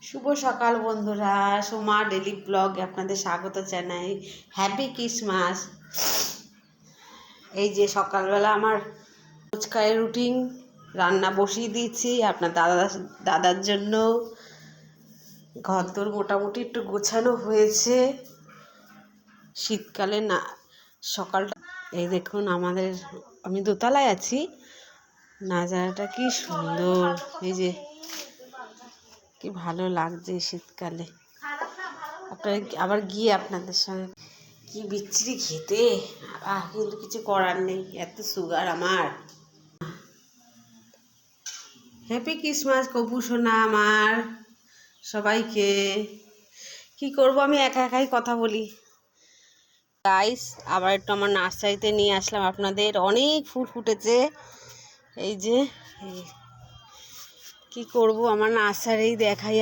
শুভ সকাল বন্ধুরা, সোমা ডেলি ব্লগে আপনাদের স্বাগত জানাই। Happy Christmas. এই যে সকালবেলা আমার রোজকারের রুটিন, রান্না বসিয়ে দিয়েছি আপনার দাদার জন্য। ঘরদোর মোটামুটি একটু গোছানো হয়েছে। শীতকালে না সকালটা এই দেখুন, আমি দোতলায় আছি, নাজারাটা কি সুন্দর, এই যে কি ভালো লাগছে শীতকালে। আপনার আবার গিয়ে আপনাদের সঙ্গে কি বিচ্ছিরি খেতে, কিন্তু কিছু করার নেই, এত সুগার আমার। হ্যাপি ক্রিসমাস কপু সোনা আমার সবাইকে। কি করব, আমি একা একাই কথা বলি। গাইস, আবার একটু আমার নার্সারিতে নিয়ে আসলাম আপনাদের। অনেক ফুল ফুটেছে, এই যে কি করব, আমার নার্সারি দেখাই।